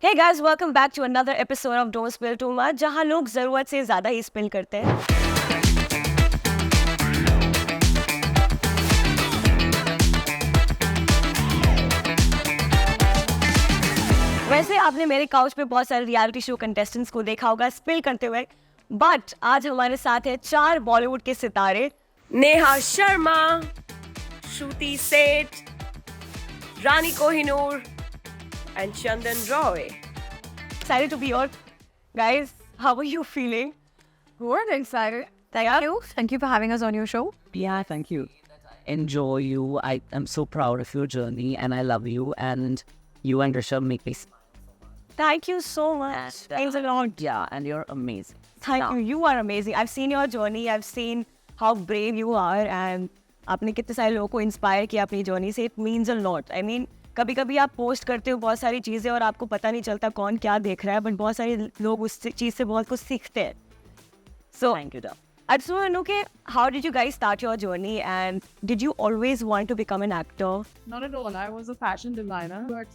Hey guys, welcome back to another episode of Don't Spill Too Much, जहाँ लोग ज़रूरत से ज़्यादा ही स्पिल करते हैं। वैसे आपने मेरे काउच पे बहुत सारे रियलिटी शो कंटेस्टेंट्स को देखा होगा स्पिल करते हुए, बट आज हमारे साथ है 4 बॉलीवुड के सितारे नेहा शर्मा, श्रुति सेठ, रानी Kohinoor and Chandan Roy. Excited to be here. Guys, how are you feeling? Good, excited. Thank you. Thank you for having us on your show. Yeah, thank you. Enjoy you. I am so proud of your journey and I love you. And you and Rishabh make me smile. Thank you so much. Thanks a lot. Yeah, and you're amazing. Thank you. You are amazing. I've seen your journey. I've seen how brave you are. And आपने कितने सारे लोगों को inspire किया अपनी journey से. It means a lot. I mean, कभी-कभी आप पोस्ट करते हो बहुत सारी चीज़ें और आपको पता नहीं चलता कौन क्या देख रहा है, बट बहुत सारे लोग उस चीज़ से बहुत कुछ सीखते हैं. So, Thank you, Dom. I just want to know, okay, how did you guys start your journey and did you always want to become an actor? Not at all. I was a fashion designer, but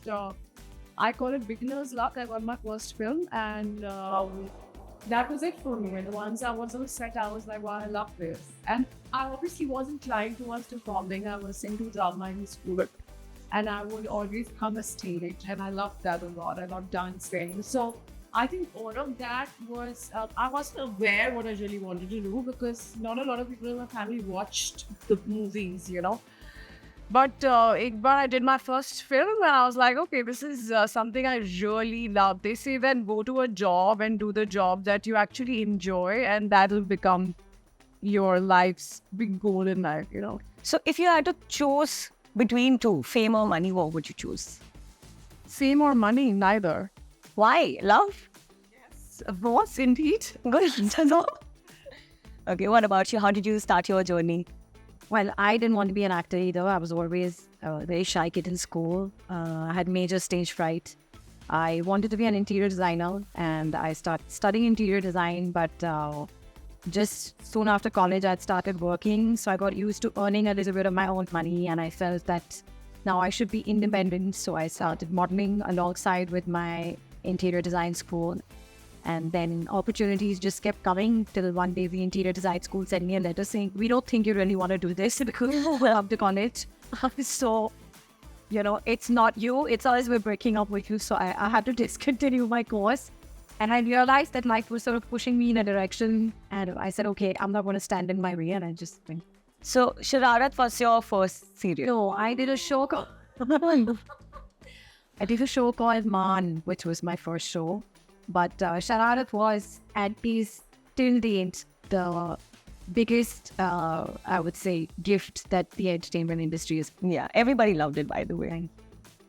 I call it beginner's luck. I got my first film, and that was it for me. And once I was on set, I was like, wow, I love this. And I obviously was inclined towards performing. I was into drama in school. And I would always come a stage, and I loved that a lot. I loved dancing. So I think all of that was, I wasn't aware what I really wanted to do because not a lot of people in my family watched the movies, you know. But I did my first film and I was like, okay, this is something I really love. They say then go to a job and do the job that you actually enjoy, and that will become your life's big goal in life, you know. So if you had to choose between two, fame or money, what would you choose? Fame or money, neither. Why? Love? Yes, was indeed. Good answer, no? Okay, what about you? How did you start your journey? Well, I didn't want to be an actor either. I was always a very shy kid in school. I had major stage fright. I wanted to be an interior designer and I started studying interior design, but just soon after college, I'd started working. So I got used to earning a little bit of my own money and I felt that now I should be independent. So I started modeling alongside with my interior design school. And then opportunities just kept coming till one day the interior design school sent me a letter saying, we don't think you really want to do this because we're up to college. So, you know, it's not you. It's us. We're breaking up with you. So I had to discontinue my course. And I realized that life was sort of pushing me in a direction. And I said, okay, I'm not going to stand in my way. And I just went. So, Shararat was your first serial? No, I did a show called... I did a show called Man, which was my first show. But Shararat was, at least till date, the biggest, I would say, gift that the entertainment industry is. Yeah, everybody loved it, by the way.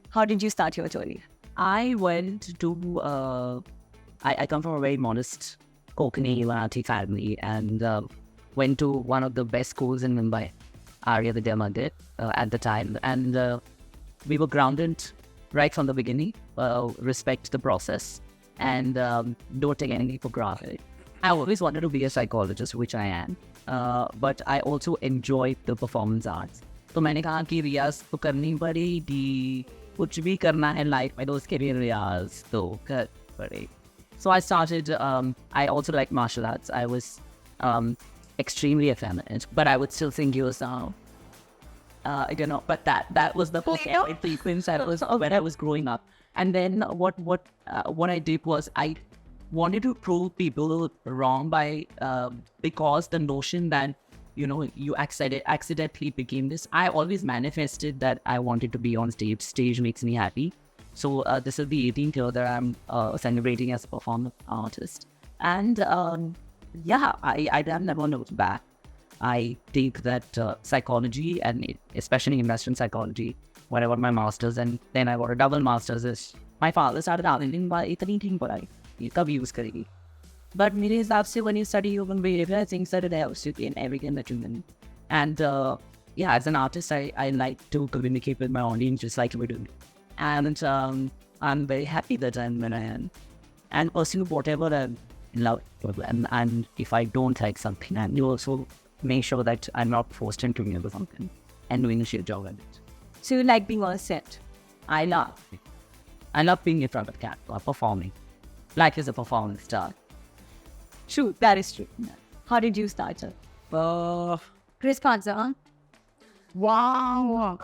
How did you start your journey? I went to, I come from a very modest Konkani Marathi family and went to one of the best schools in Mumbai, Arya Vidya Mandir, at the time. And we were grounded right from the beginning, respect the process. And don't take anything for granted. I always wanted to be a psychologist, which I am, but I also enjoy the performance arts. तो मैंने कहा कि रियाज तो करनी पड़ेगी, कुछ भी करना है लाइफ में तो उसके लिए रियाज तो कर पड़े. So I started. I also like martial arts. I was extremely effeminate, but I would still sing your song. You know, but that was the sequence that was when I was growing up. And then what I did was I wanted to prove people wrong by because the notion that you know you accidentally became this. I always manifested that I wanted to be on stage. Stage makes me happy. So this is the 18th year that I'm celebrating as a performance artist. And yeah, I never looked back. I think that psychology and especially investment psychology. When I got my master's and then I got a double master's, my father started asking me, "Itani thing padai, ye kab use karegi?" But mere hisab se when you study human behavior, things that helps you in everything that you learn. And yeah, as an artist, I like to communicate with my audience just like we do. And I'm very happy that I'm where I am and pursue whatever I'm in love with. And if I don't like something, and you also make sure that I'm not forced into doing something and doing a shit job at it. So you like being on set? I love it. I love being in front of camera, performing. Life is a performance star. True, that is true. How did you start, sir? Crisp answer, huh? Wow.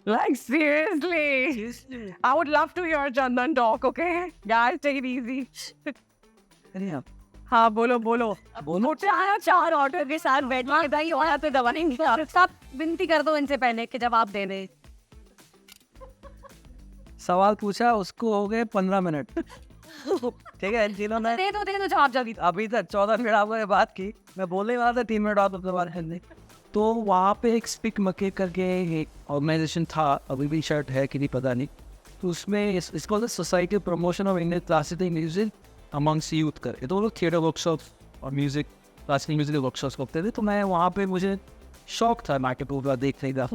Like seriously. I would love to hear Chandan talk, okay? Guys, take it easy. Yeah. हाँ बोलो बोलो मोटे आया 4 order के साथ बैठने के दाई और पे दबा नहीं आप सब विनती कर दो इनसे पहले कि जवाब दे दे। सवाल पूछा उसको हो गए 15 मिनट ठीक है, इन तीनों ने दे दो जवाब जल्दी। अभी तक 14 मिनट आपको ये बात की, मैं बोलने वाला था 3 मिनट और अपने बारे में। तो वहाँ पे एक स्पिक मके करके एक ऑर्गेनाइजेशन था, अभी भी शर्ट है कि नहीं पता नहीं, तो उसमें इसको society promotion of Indian classical music amongst youth करके, तो वो लोग थिएटर वर्कशॉप्स और म्यूजिक क्लासिकल म्यूजिक वर्कशॉप्स करते थे। तो मैं वहाँ पे मुझे शौक था नाटक पूरा देखने का,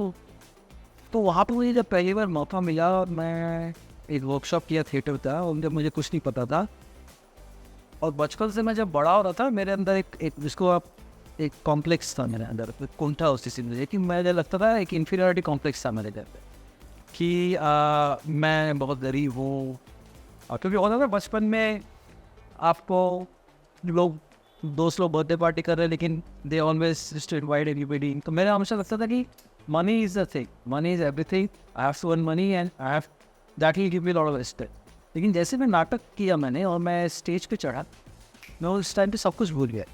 तो वहाँ पे मुझे जब पहली बार मौका मिला, मैं एक वर्कशॉप किया थिएटर का, और जब मुझे कुछ नहीं पता था, और बचपन से मैं जब बड़ा हो रहा था मेरे अंदर एक जिसको आप एक कॉम्प्लेक्स था मेरे अंदर, कुंठा उस चीज़ में कि मुझे लगता था एक इन्फीरियरिटी कॉम्प्लेक्स था मेरे अंदर कि मैं बहुत गरीब हूँ। और क्योंकि होता था बचपन में आपको लोग दोस्त लोग बर्थडे पार्टी कर रहे हैं लेकिन they always just invite everybody, तो मेरा हमेशा लगता था कि money is the thing, money is everything, I have to earn money and I have that will give me lot of respect. लेकिन जैसे मैं नाटक किया मैंने और मैं स्टेज पे चढ़ा, मैं उस टाइम पे सब कुछ भूल गया,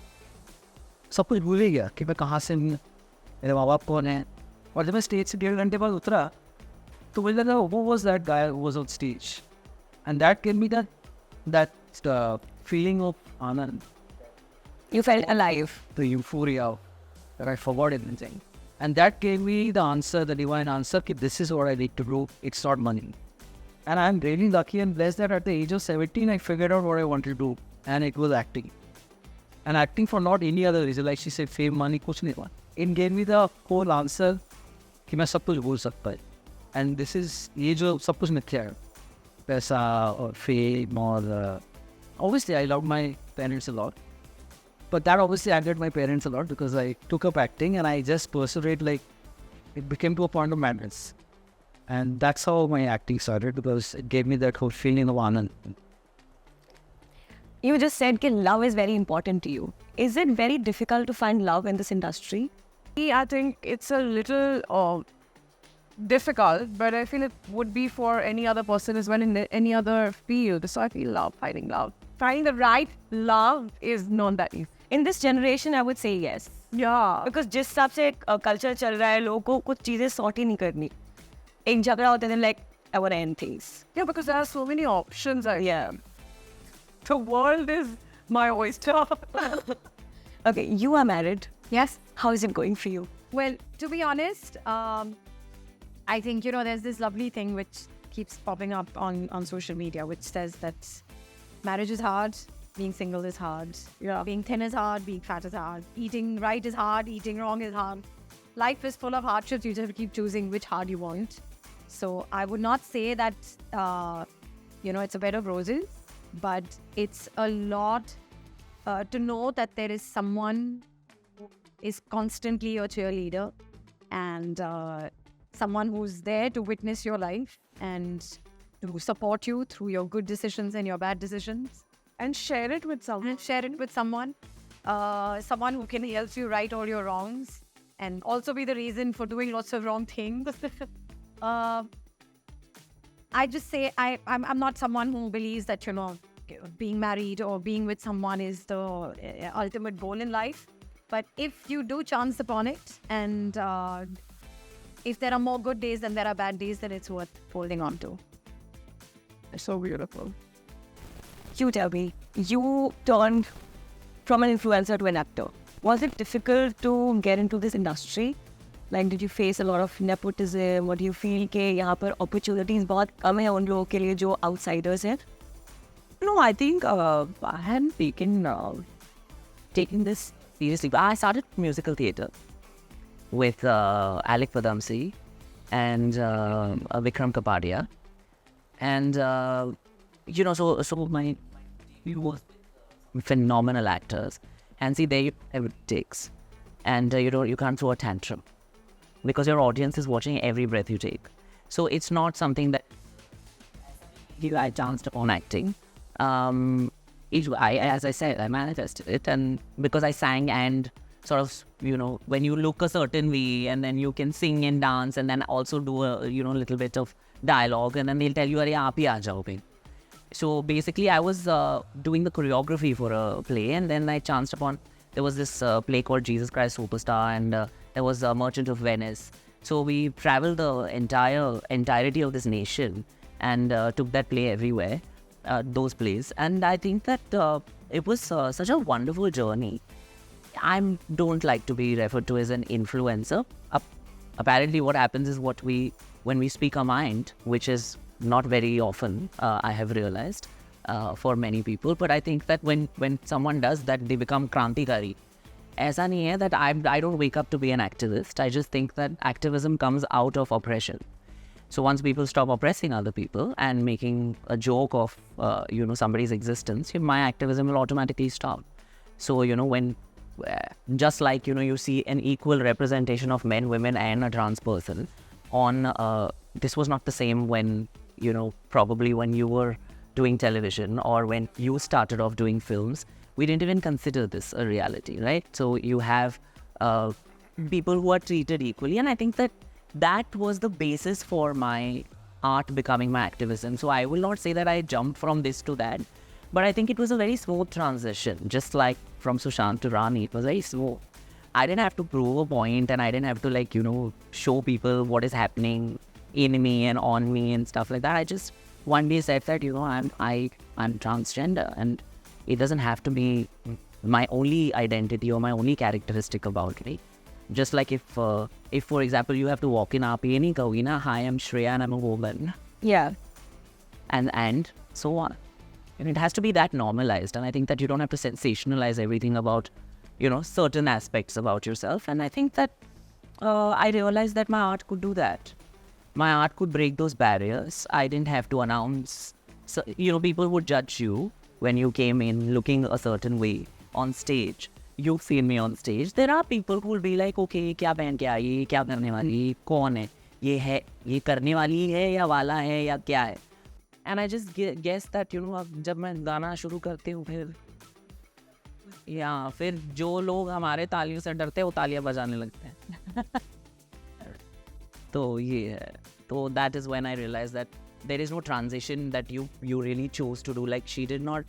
सब कुछ भूल ही गया कि मैं कहाँ से हूँ, मेरे माँ बाप कौन है। और जब मैं स्टेज से 1.5 घंटे बाद उतरा तो मुझे लगा वो was that guy was on stage and that gave me that feeling of Anand, You felt alive. the euphoria that I forgot everything. And that gave me the answer, the divine answer, that this is what I need to do. It's not money. And I'm really lucky and blessed that at the age of 17, I figured out what I wanted to do. And it was acting. And acting for not any other reason. Like she said, fame, money, कुछ नहीं हुआ. It gave me the whole answer कि मैं सब कुछ बोल सकता है. And this is, ये जो सब कुछ मिथ्या है. पैसा और fame और obviously I love my parents a lot. But that obviously angered my parents a lot because I took up acting and I just persevered, like it became to a point of madness. And that's how my acting started because it gave me that whole feeling of Anand. You just said that love is very important to you. Is it very difficult to find love in this industry? I think it's a little difficult, but I feel it would be for any other person as well in any other field. So I feel finding love. Finding the right love is not that easy. In this generation, I would say yes. Yeah. Because जिस हिसाब से culture चल रहा है, लोगों को कुछ चीज़ें सॉर्ट ही नहीं करनी। एक झगड़ा होता है like I want to end things. Yeah, because there are so many options. Yeah. The world is my oyster. Okay, you are married. Yes. How is it going for you? Well, to be honest, I think, there's this lovely thing which keeps popping up on social media, which says that marriage is hard, being single is hard, being thin is hard, being fat is hard, eating right is hard, eating wrong is hard. Life is full of hardships. You just have to keep choosing which hard you want. So I would not say that, it's a bed of roses, but it's a lot to know that there is someone who is constantly your cheerleader and someone who's there to witness your life and to support you through your good decisions and your bad decisions. And share it with someone. And share it with someone. Someone who can help you right all your wrongs and also be the reason for doing lots of wrong things. I just say I'm not someone who believes that, being married or being with someone is the ultimate goal in life. But if you do chance upon it and if there are more good days than there are bad days, then it's worth holding on to. It's so beautiful. You tell me, you turned from an influencer to an actor. Was it difficult to get into this industry? Like, did you face a lot of nepotism? Or do you feel कि यहाँ पर opportunities बहुत कम है उन लोगों के लिए जो outsiders हैं? No, I think I hadn't taken this seriously. I started musical theatre with Alec Padamsee and Vikram Kapadia. And, so my view was phenomenal actors. And see, they have it takes. And, you can't throw a tantrum because your audience is watching every breath you take. So it's not something that I chanced upon acting. As I said, I manifested it, and because I sang and sort of, when you look a certain way, and then you can sing and dance, and then also do a, little bit of dialogue, and then they'll tell you, "Arey, aap hi aa jao bhai." So basically, I was doing the choreography for a play, and then I chanced upon, there was this play called Jesus Christ Superstar, and there was Merchant of Venice. So we traveled the entirety of this nation and took that play everywhere, those plays. And I think that it was such a wonderful journey. I don't like to be referred to as an influencer. Apparently, what happens is when we speak our mind, which is not very often, I have realized, for many people. But I think that when someone does that, they become krantikari. ऐसा नहीं है that I don't wake up to be an activist. I just think that activism comes out of oppression. So once people stop oppressing other people and making a joke of, somebody's existence, my activism will automatically stop. So, when, just like, you see an equal representation of men, women and a trans person on, this was not the same when, probably when you were doing television or when you started off doing films. We didn't even consider this a reality, right? So you have people who are treated equally. And I think that was the basis for my art becoming my activism. So I will not say that I jumped from this to that, but I think it was a very smooth transition. Just like from Sushant to Rani, it was very smooth. I didn't have to prove a point, and I didn't have to show people what is happening in me and on me and stuff like that. I just one day said that, I'm transgender, and it doesn't have to be my only identity or my only characteristic about me. Just like if for example, you have to walk in aap ye nahi kahogi na, "Hi, I'm Shreya and I'm a woman." Yeah. And so on. And it has to be that normalized. And I think that you don't have to sensationalize everything about, certain aspects about yourself. And I think that I realized that my art could do that. My art could break those barriers. I didn't have to announce. So, people would judge you when you came in looking a certain way on stage. You've seen me on stage. There are people who will be like, okay, क्या पहन के आई, क्या करने वाली, कौन है, ये करने वाली है या वाला है या क्या है. And I just guess that, अब जब मैं गाना शुरू करती हूँ फिर जो लोग हमारे तालियों से डरते हैं वो तालियां बजाने लगते हैं. तो ये है. So that is when I realized that there is no transition that you really chose to do. Like she did not,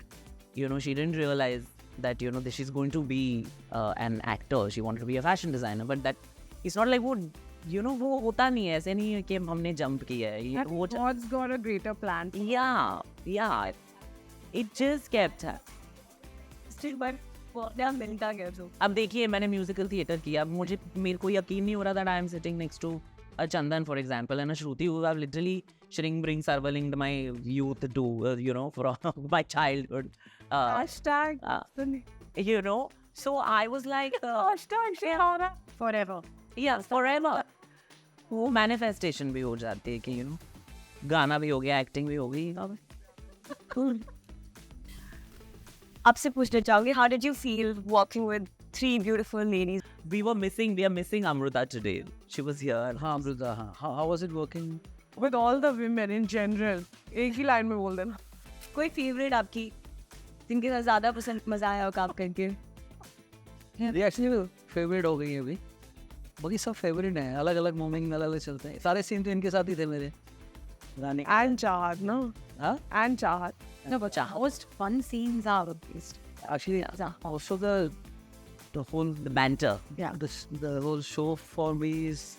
she didn't realize that, that she's going to be an actor. She wanted to be a fashion designer. But that, it's not like वो होता नहीं है. ऐसे नहीं है कि हमने jump किया है. God's got a greater plan. Yeah. It just kept her. Still, but क्या मिलता गया तो. अब देखिए, मैंने म्यूजिकल थिएटर किया. मेरे को यकीन नहीं हो रहा that I am sitting next to a Chandan, for example, and a Shruti, who have literally shring-bring sarvalinged my youth to, from my childhood. Hashtag. So I was like, Hashtag forever. Yeah, forever. वो manifestation भी हो जाती है कि, गाना भी हो गया, acting भी हो गई. Cool. आपसे पूछना चाहूंगी, how did you feel working with three beautiful ladies? We are missing Amruta today. She was here. हाँ अमृता, हाँ. How was it working? With all the women in general. एक ही line में बोल देना. कोई फेवरेट आपकी जिनके साथ ज्यादा पसंद मजा आया हो काम करके? ये एक्चुअली फेवरेट हो गई है अभी. बाकी सब फेवरेट हैं. अलग अलग मोमेंट अलग अलग चलते हैं. सारे सीन तो इनके साथ ही थे मेरे. रानी. And Chahat, no? Huh? And Chahat. No, but most fun scenes are at least. Actually, also the whole banter. Yeah. the whole show for me is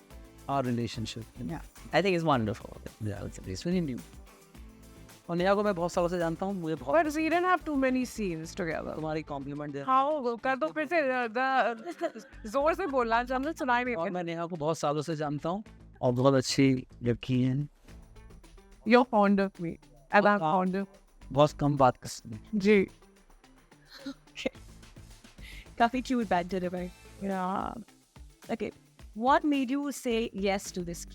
our relationship. Yeah. I think it's wonderful. Yeah, it's very new. और नेहा को मैं बहुत सालों से जानता हूँ. मुझे बहुत But we didn't have too many scenes together. तुम्हारी कॉम्प्लीमेंट दे. How? कर दो फिर से जोर से बोलना चैनल सुनाई नहीं. और मैं नेहा को बहुत सालों से जानता हूँ और बहुत अच्छी लड़की है. You're fond of me. And I'm fond of. बहुत कम बात करती है. जी. काफी cute banter है भाई. Yeah. Okay, what made you say yes to this?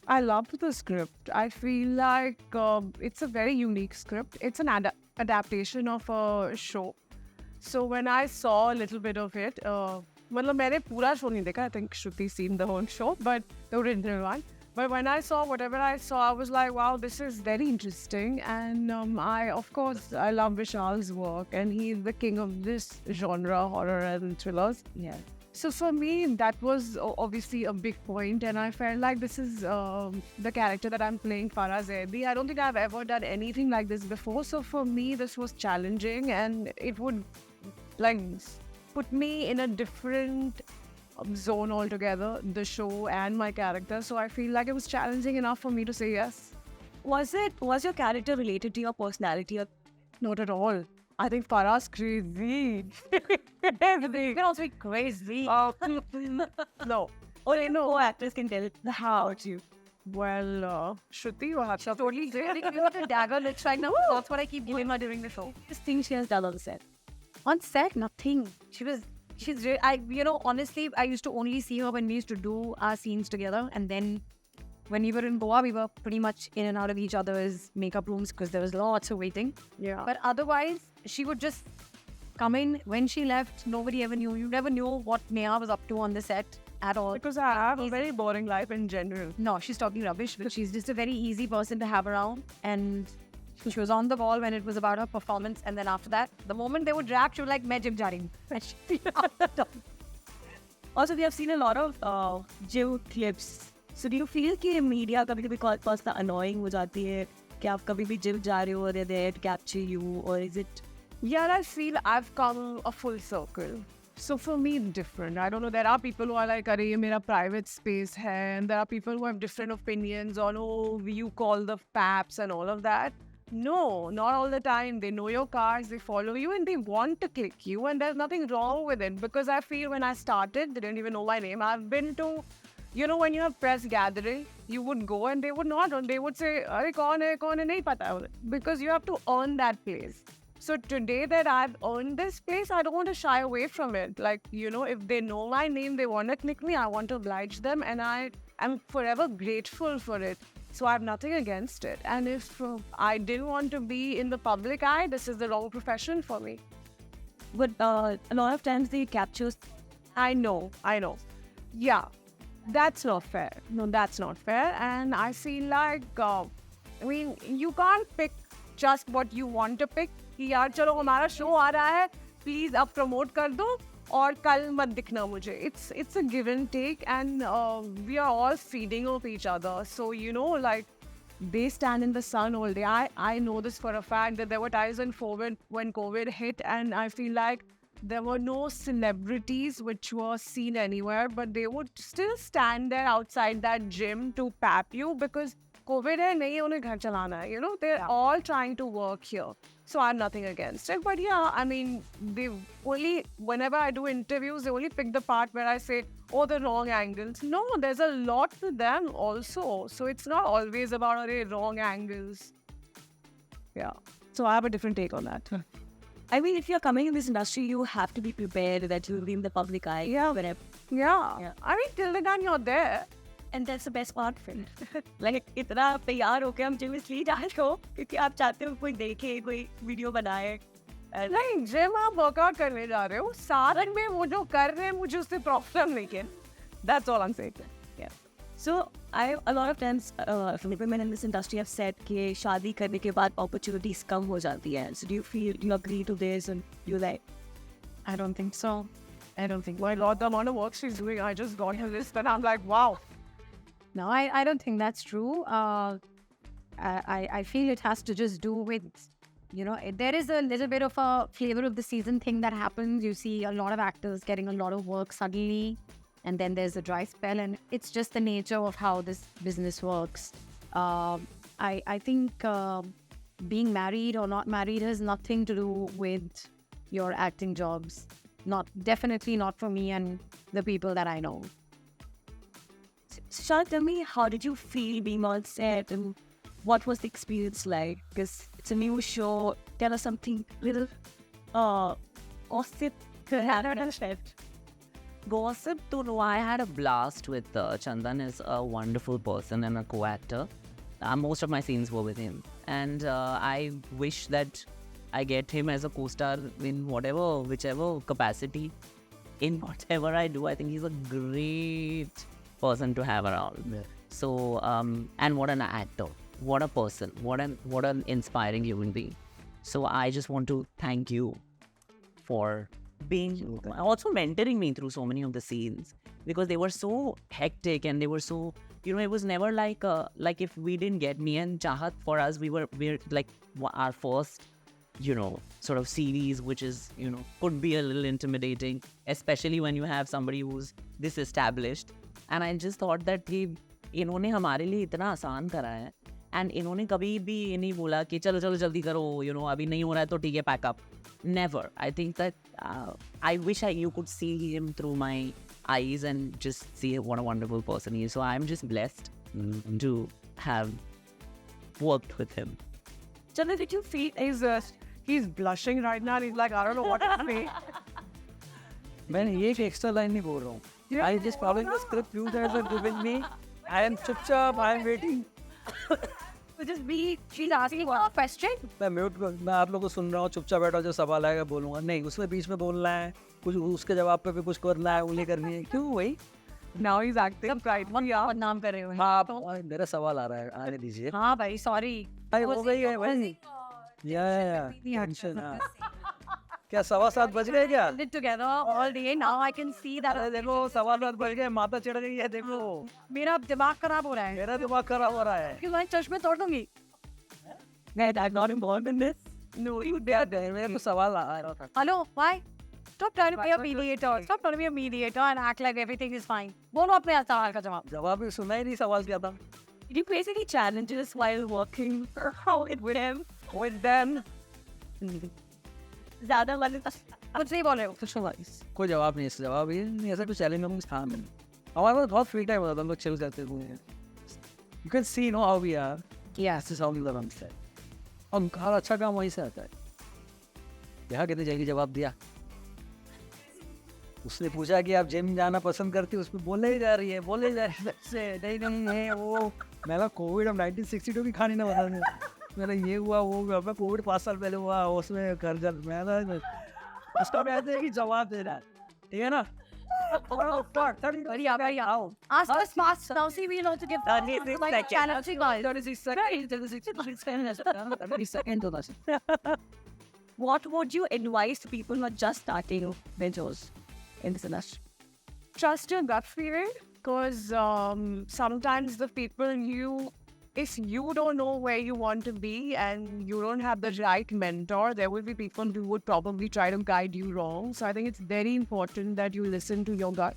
I loved the script. I feel like it's a very unique script. It's an adaptation of a show. So when I saw a little bit of it, मतलब मैंने पूरा show नहीं देखा. I think Shruti seen the whole show, but the original one. But when I saw whatever I saw, I was like, wow, this is very interesting. And of course, I love Vishal's work, and he's the king of this genre, horror and thrillers. Yeah. So for me, that was obviously a big point, and I felt like this is the character that I'm playing, Farah Zaidi. I don't think I've ever done anything like this before. So for me, this was challenging, and it would like put me in a different zone altogether, the show and my character. So I feel like it was challenging enough for me to say yes. Was your character related to your personality? Or Not at all. I think Farah's crazy. you can also be crazy. No. Or you know, actors can tell how about you. Well, Shruti, you have Totally really cute the dagger looks right now. That's what I keep giving her during the show. This thing she has done on the set. On set, nothing. Honestly, I used to only see her when we used to do our scenes together, and then when we were in Goa, we were pretty much in and out of each other's makeup rooms because there was lots of waiting. Yeah. But otherwise, she would just come in. When she left, nobody ever knew. You never knew what Neha was up to on the set at all. Because I have a very boring life in general. No, she's talking rubbish, but she's just a very easy person to have around. And she was on the ball when it was about her performance. And then after that, the moment they would drag, she was like, "Main gym ja rahi hu." Also, we have seen a lot of gym clips. So do you feel कि media कभी कभी बहुत annoying हो जाती है कि आप कभी भी gym जा रहे हो or they're there to capture you, or is it? Yeah, I feel I've come a full circle. So for me, it's different. I don't know. There are people who are like, "Arey, ye mera private space hai," and there are people who have different opinions on, "Oh, you call the paps," and all of that. No, not all the time. They know your cars, they follow you, and they want to click you, and there's nothing wrong with it. Because I feel when I started, they didn't even know my name. I've been to, when you have press gathering, you would go and they would not, they would say, "Arey, kaun hai, nahi pata." Because you have to earn that place. So today that I've earned this place, I don't want to shy away from it. Like, if they know my name, they want to click me, I want to oblige them, and I am forever grateful for it. So I have nothing against it. And if I didn't want to be in the public eye, this is the wrong profession for me. But a lot of times they capture. I know. Yeah, that's not fair. No, that's not fair. And I feel like, you can't pick just what you want to pick. कि यार चलो हमारा show आ रहा है, please अब promote कर दो और कल मत दिखना मुझे. It's a give and take, and we are all feeding off each other. So like they stand in the sun all day. I know this for a fact that there were times when COVID hit, and I feel like there were no celebrities which were seen anywhere, but they would still stand there outside that gym to pap you because COVID hai, nahi unhe ghar chalana hai. They're all trying to work here. So I have nothing against it. But yeah, I mean, whenever I do interviews, they only pick the part where I say, "Oh, the wrong angles." No, there's a lot to them also. So it's not always about wrong angles. Yeah. So I have a different take on that. I mean, if you're coming in this industry, you have to be prepared that you'll be in the public eye. Yeah. Whenever. Yeah. I mean, till the time you're there. And that's the best part, friend. Like, इतना तैयार होके हम gym इसलिए जा रहे हो क्योंकि आप चाहते हो कोई देखे, कोई वीडियो बनाए. नहीं, जिम आप वर्कआउट करने जा रहे हो, सारंग में वो जो कर रहे हैं मुझे उससे प्रॉब्लम नहीं है. That's all I'm saying. Yeah. So a lot of times women in this industry have said कि शादी करने के बाद opportunities कम हो जाती हैं. So do you feel you agree to this and you like? I don't think so. I don't think. My Lord, the amount of work she's doing, I just got her list and I'm like, wow. No, I don't think that's true. I feel it has to just do with, there is a little bit of a flavor of the season thing that happens. You see a lot of actors getting a lot of work suddenly, and then there's a dry spell, and it's just the nature of how this business works. I think being married or not married has nothing to do with your acting jobs. Definitely not for me and the people that I know. So, Shana, tell me, how did you feel being on set and what was the experience like? Because it's a new show. Tell us something little gossip happened on set. Gossip to know, I had a blast with Chandan. Is a wonderful person and a co-actor. Most of my scenes were with him, and I wish that I get him as a co-star in whichever capacity, in whatever I do. I think he's a great person to have around. So, and what an actor, what a person, what an inspiring human being. So I just want to thank you for being also mentoring me through so many of the scenes, because they were so hectic and they were so, it was never like if we didn't get me and Chahat, for us we're like our first sort of series, which is could be a little intimidating, especially when you have somebody who's this established. And I just thought that इन्होंने हमारे लिए इतना आसान करा है, and इन्होंने कभी भी ये नहीं बोला कि चलो चलो जल्दी करो, अभी नहीं हो रहा है तो ठीक है, pack up. Never. I think that I wish you could see him through my eyes and just see what a wonderful person he is. So I'm just blessed to have worked with him. Chandra, did you feel He's blushing right now and he's like, I don't know what to say. मैंने ये एक extra line नहीं बोल रहा हूँ. I just following the script you guys are giving me. I am चुपचाप, I am waiting. just be, she's asking a question? मैं mute मैं आप लोगों को सुन रहा हूँ, चुपचाप बैठा, जो सवाल आएगा बोलूँगा. नहीं, उसमें बीच में बोलना है, कुछ उसके जवाब पे भी कुछ करना है, उंगली करनी है. क्यों वही? Now he's acting right. और नाम कर रहे हो. हाँ, मेरा सवाल आ रहा है, आने दीजिए. हाँ भाई, sorry. भाई हो गई है भाई. या टेंशन. क्या 7:15 बज गए क्या? Did together all day. Now I can see that. अरे देखो 7:15 बज गए, माता चढ़ गई है. देखो मेरा दिमाग खराब हो रहा है. मेरा दिमाग खराब हो रहा है. क्यों मैं चश्मे तोड़ दूंगी? I'm not involved in this. No, you did. मेरे को सवाल आ रहा था. Hello, why? Stop trying to be a mediator. Stop trying to be a mediator and act like everything is fine. बोलो अपने सवाल का जवाब. जवाब भी सुना ही नहीं, सवाल क्या था? Did you face any challenges while working with him? With them? ज़्यादा वाले कुछ नहीं बोले हो. कोई जवाब नहीं, इसका जवाब ये नहीं. ऐसा कुछ चैलेंज हम था नहीं. हमारे पास बहुत फ्री टाइम होता था, हम लोग चिल करते थे. You can see, how we are. Yes, this is how we live on set. और हर अच्छा काम वहीं से आता है. यहाँ कितनी जल्दी जवाब दिया. उसने पूछा कि आप जिम जाना पसंद करती, उसमें बोले ही जा रही है, नहीं है वो. मैंने कोविड अब 1962 की कहानी ना बता. मेरा ये हुआ वो हुआ, मैं कोविड 5 साल पहले हुआ, उसमें घर जल. मैं उसका ऐसे ही जवाब दे रहा है. ठीक है ना? Ask us fast. Now see, we know to give like challenging guys. 36 seconds. What would you advise to people who are just starting videos in this industry? Trust your gut feeling, because sometimes the people if you don't know where you want to be and you don't have the right mentor, there will be people who would probably try to guide you wrong. So I think it's very important that you listen to your gut,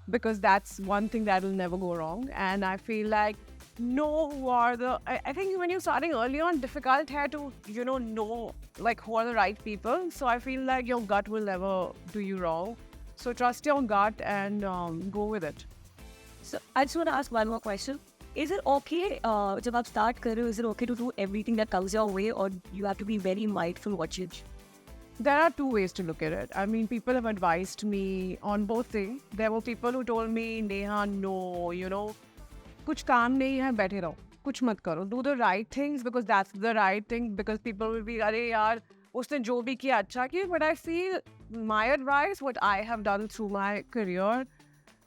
because that's one thing that will never go wrong. And I feel like I think when you're starting early on, difficult here to, know like who are the right people. So I feel like your gut will never do you wrong. So trust your gut and go with it. So I just want to ask one more question. Is it okay, जब आप start कर रहे हो, is it okay to do everything that comes your way, or you have to be very mindful what you do? There are two ways to look at it. I mean, people have advised me on both things. There were people who told me, Neha, no, कुछ काम नहीं है, बैठे रहो, कुछ मत करो. Do the right things because that's the right thing. Because people will be, अरे यार, उसने जो भी किया अच्छा किया. But I feel my advice, what I have done through my career,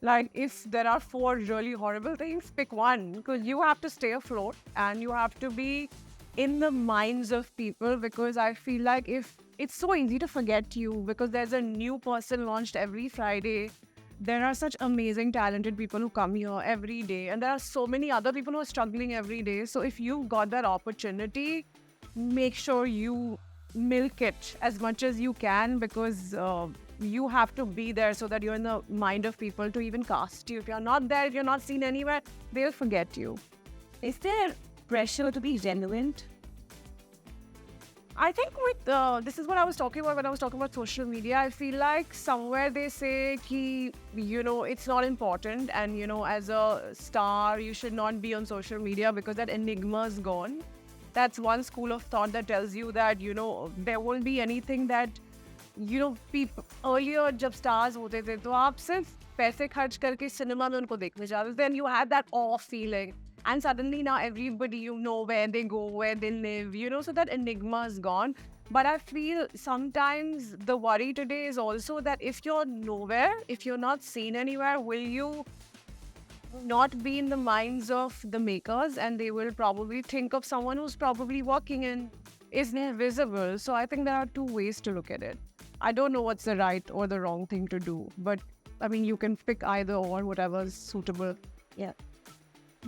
like if there are 4 really horrible things, pick one, because you have to stay afloat and you have to be in the minds of people, because I feel like if it's so easy to forget you, because there's a new person launched every Friday. There are such amazing, talented people who come here every day, and there are so many other people who are struggling every day. So if you got that opportunity, make sure you milk it as much as you can, because you have to be there so that you're in the mind of people to even cast you. If you're not there, if you're not seen anywhere, they'll forget you. Is there pressure to be relevant? I think with this is what I was talking about when I was talking about social media. I feel like somewhere they say ki, it's not important, and as a star you should not be on social media because that enigma is gone. That's one school of thought that tells you that there won't be anything that people earlier जब stars होते थे तो आप सिर्फ पैसे खर्च करके cinema में उनको देखने जाते थे, then you had that awe feeling, and suddenly now everybody where they go, where they live, so that enigma is gone. But I feel sometimes the worry today is also that if you're nowhere, if you're not seen anywhere, will you not be in the minds of the makers, and they will probably think of someone who's probably working and is visible. So I think there are two ways to look at it. I don't know what's the right or the wrong thing to do, but I mean, you can pick either or, whatever's suitable. Yeah.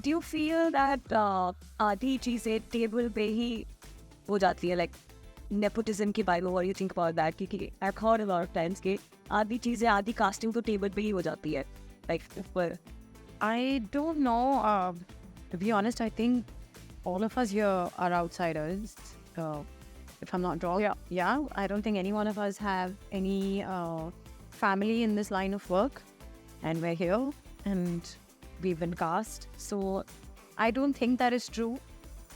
Do you feel that आधी चीजें table पे ही हो जाती है, like nepotism के बारे में? What do you think about that? क्योंकि I've heard a lot of times कि आधी चीजें, आधी casting तो टेबल पे ही हो जाती है, like ऊपर. I don't know. To be honest, I think all of us here are outsiders. If I'm not wrong. Yeah. I don't think any one of us have any family in this line of work, and we're here and we've been cast. So I don't think that is true.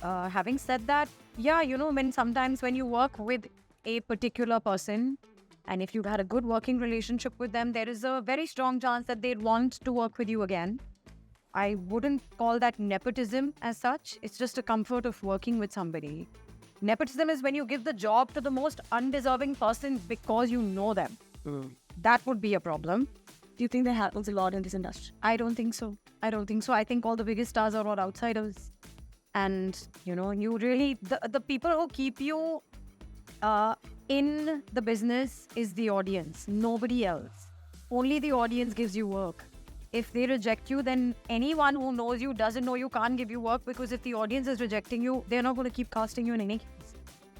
Having said that, yeah, you know, sometimes when you work with a particular person, and if you've had a good working relationship with them, there is a very strong chance that they'd want to work with you again. I wouldn't call that nepotism as such. It's just a comfort of working with somebody. Nepotism is when you give the job to the most undeserving person because you know them. That would be a problem. Do you think that happens a lot in this industry? I don't think so. I think all the biggest stars are all outsiders. And, you know, you really, the people who keep you in the business is the audience, nobody else. Only the audience gives you work. If they reject you, then anyone who knows you doesn't know you can't give you work, because if the audience is rejecting you, they're not going to keep casting you in any case.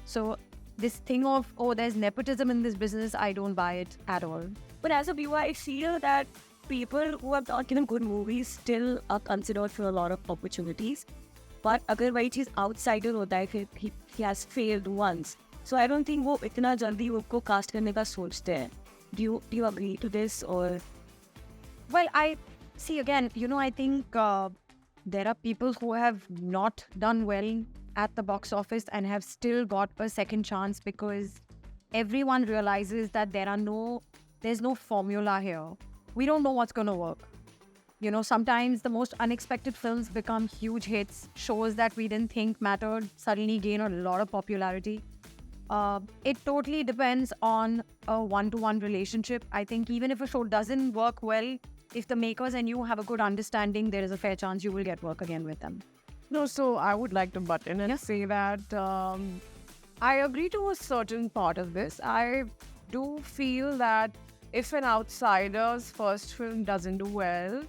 So this thing of, oh, there's nepotism in this business, I don't buy it at all. But as a viewer, I feel that people who have not given good movies still are considered for a lot of opportunities. But अगर वही चीज़ outsider होता है, फिर he has failed once. So I don't think वो इतना जल्दी उसको cast करने का सोचते हैं. Do you agree to this, or? Well, I see, again, you know, I think there are people who have not done well at the box office and have still got a second chance, because everyone realizes that there's no formula here. We don't know what's going to work. You know, sometimes the most unexpected films become huge hits. Shows that we didn't think mattered suddenly gain a lot of popularity. It totally depends on a one-to-one relationship. I think even if a show doesn't work well, if the makers and you have a good understanding, there is a fair chance you will get work again with them. No, so I would like to butt in and say that I agree to a certain part of this. I do feel that if an outsider's first film doesn't do well,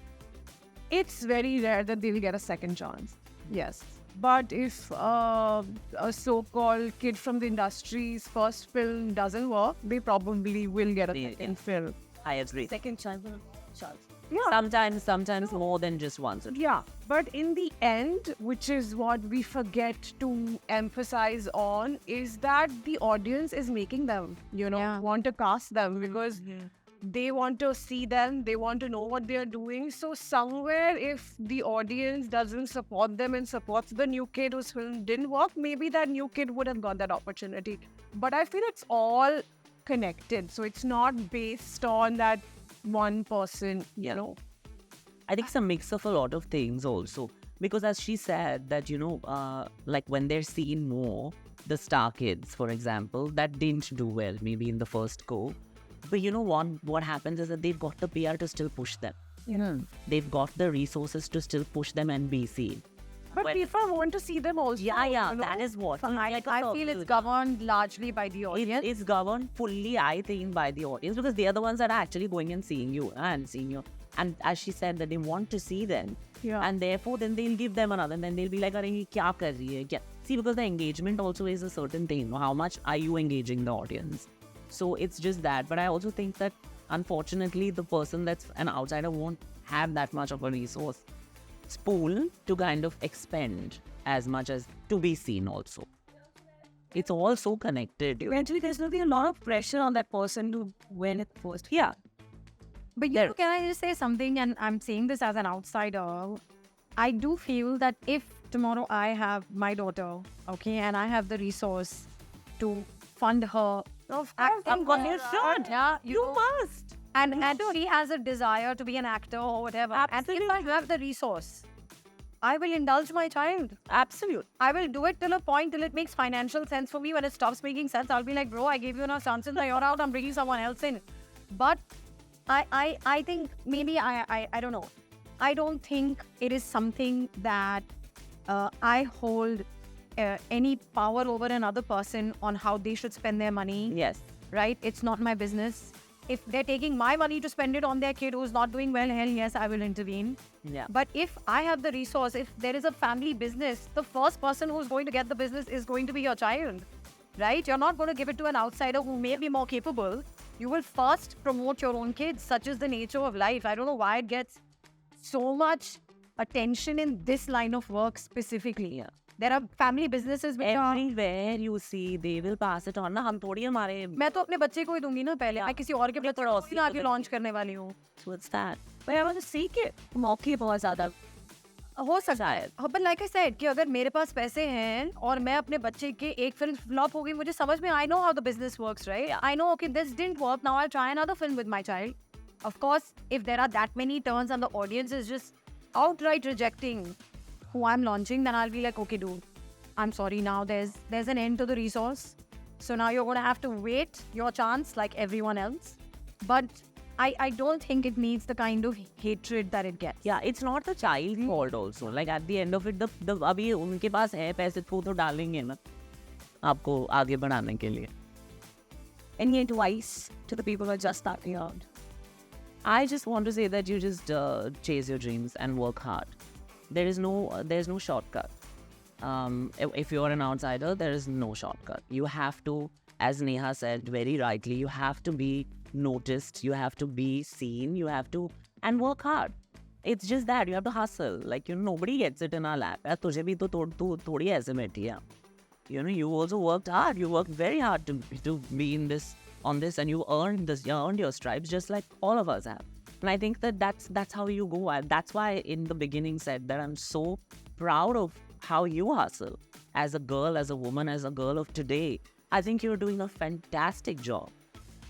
it's very rare that they'll get a second chance. Yes. But if a so-called kid from the industry's first film doesn't work, they probably will get a second film. I agree. Second chance. Yeah. Sometimes more than just once. Yeah, but in the end, which is what we forget to emphasize on, is that the audience is making them, want to cast them, because they want to see them, they want to know what they're doing. So somewhere, if the audience doesn't support them and supports the new kid whose film didn't work, maybe that new kid would have got that opportunity. But I feel it's all connected. So it's not based on that one person, I think it's a mix of a lot of things also. Because as she said that, like when they're seen more, the star kids, for example, that didn't do well maybe in the first go. But you know what happens is that they've got the PR to still push them. They've got the resources to still push them and be seen. But people want to see them also. Yeah, that is what. I feel it's governed largely by the audience. It's governed fully, I think, by the audience, because they are the ones that are actually going and seeing you. And as she said, that they want to see them. Yeah. And therefore, then they'll give them another. And then they'll be like, "Arey, kya kar rahi hai?" Kya? See, because the engagement also is a certain thing. How much are you engaging the audience? So it's just that. But I also think that, unfortunately, the person that's an outsider won't have that much of a resource pool to kind of expend as much as to be seen also. It's all so connected. Eventually, there's going to be a lot of pressure on that person to win it first. Yeah. But can I just say something, and I'm saying this as an outsider, I do feel that if tomorrow I have my daughter, okay, and I have the resource to fund her acting, You should. Yeah, You must. and she has a desire to be an actor or whatever, Absolutely. and if I have the resource, I will indulge my child. Absolutely. I will do it till a point till it makes financial sense for me. When it stops making sense, I'll be like, bro, I gave you enough chances, now you're out, I'm bringing someone else in. But I think maybe I don't know. I don't think it is something that I hold any power over another person on how they should spend their money. Yes. Right? It's not my business. If they're taking my money to spend it on their kid who's not doing well, hell yes, I will intervene. Yeah. But if I have the resource, if there is a family business, the first person who's going to get the business is going to be your child, right? You're not going to give it to an outsider who may be more capable. You will first promote your own kids. Such is the nature of life. I don't know why it gets so much attention in this line of work specifically. Yeah. There are family businesses which are... Everywhere you see, they will pass it on. ना हम थोड़ी हमारे मैं तो अपने बच्चे को ही दूंगी ना पहले. मैं किसी और के बच्चे को ही आगे लॉन्च करने वाली हूँ. what's that? But I want to seek it. मौके बहुत ज़्यादा हो सकता है. But like I said कि अगर मेरे पास पैसे हैं और मैं अपने बच्चे के एक फिल्म फ्लॉप हो गई, मुझे समझ में I know how the business works, right? I know, okay, this didn't work. Now I'll try another film with my child. Of course, if there are that many turns and the audience is just outright rejecting who I'm launching, then I'll be like, okay, dude, I'm sorry. Now there's an end to the resource. So now you're going to have to wait your chance like everyone else. But I don't think it needs the kind of hatred that it gets. Yeah, it's not the child's fault also. Like at the end of it, the अभी उनके पास है पैसे तो डालेंगे ना आपको आगे बढ़ाने के लिए. Any advice to the people who are just starting out? I just want to say that you just chase your dreams and work hard. There's no shortcut. If you're an outsider, there is no shortcut. You have to, as Neha said very rightly, you have to be noticed, you have to be seen, you have to, and work hard. It's just that you have to hustle. Like, nobody gets it in our lap. यार तुझे भी तो थोड़ी ऐसे बैठी है. You also worked hard. You worked very hard to be on this, and you earned this. You earned your stripes just like all of us have. And I think that's how you go. That's why in the beginning said that I'm so proud of how you hustle as a girl, as a woman, as a girl of today. I think you're doing a fantastic job.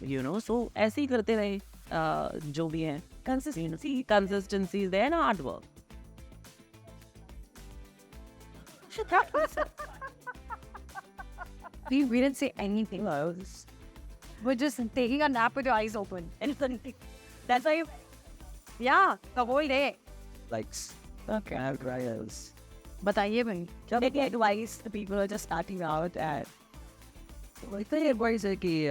So ऐसे ही करते रहे जो भी है. Consistency is there and hard work. We didn't say anything. We're just taking a nap with your eyes open. That's why yeah, the whole day. Likes. Okay. I have trials. बताइए भाई. Any advice to people who are just starting out at? I think advice है कि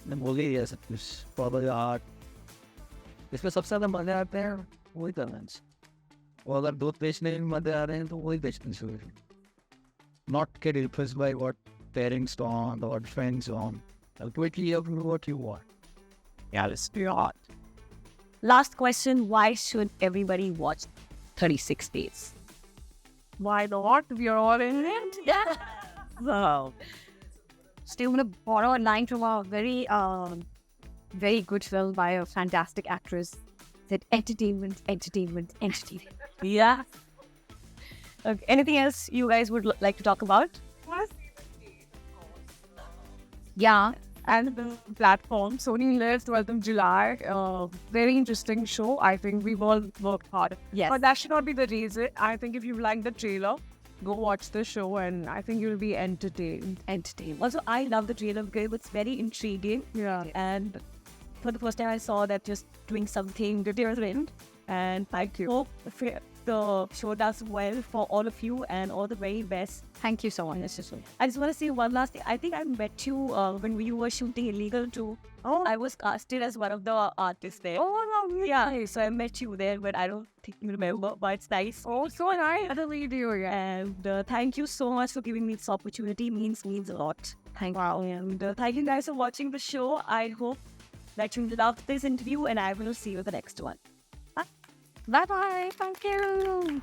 मैं बोल ही सब कुछ proper art इसमें सबसे ज़्यादा मज़े आते हैं वही करना चाहिए. और अगर दूध बेचने में मज़े आ रहे हैं तो वही बेचना चाहिए. Not get influenced by what parents want or friends want. Quickly you do what you want. Yeah, it's art. Last question, why should everybody watch 36 Days? Why not? We are all in it. Yeah. So, Still going to borrow a line from a very, very good film by a fantastic actress. Said entertainment, entertainment, entertainment. yeah. Okay. Anything else you guys would like to talk about? Yeah. And the platform, Sony Live 12th of July. Very interesting show. I think we've all worked hard. Yes. But that should not be the reason. I think if you like the trailer, go watch the show and I think you'll be entertained. Also, I love the trailer because it's very intriguing. Yeah. And for the first time, I saw that just doing something different. And Thank you. hope the show does well for all of you and all the very best. Thank you so much. I just want to say one last thing. I think I met you when we were shooting Illegal too. Oh, I was casted as one of the artists there. Oh, no, Yeah, so I met you there, but I don't think you remember. But it's nice. Oh, so nice. I really do. Yeah. And thank you so much for giving me this opportunity. Means a lot. Thank you. Wow. And thank you guys for watching the show. I hope that you loved this interview, and I will see you in the next one. Bye-bye. Thank you.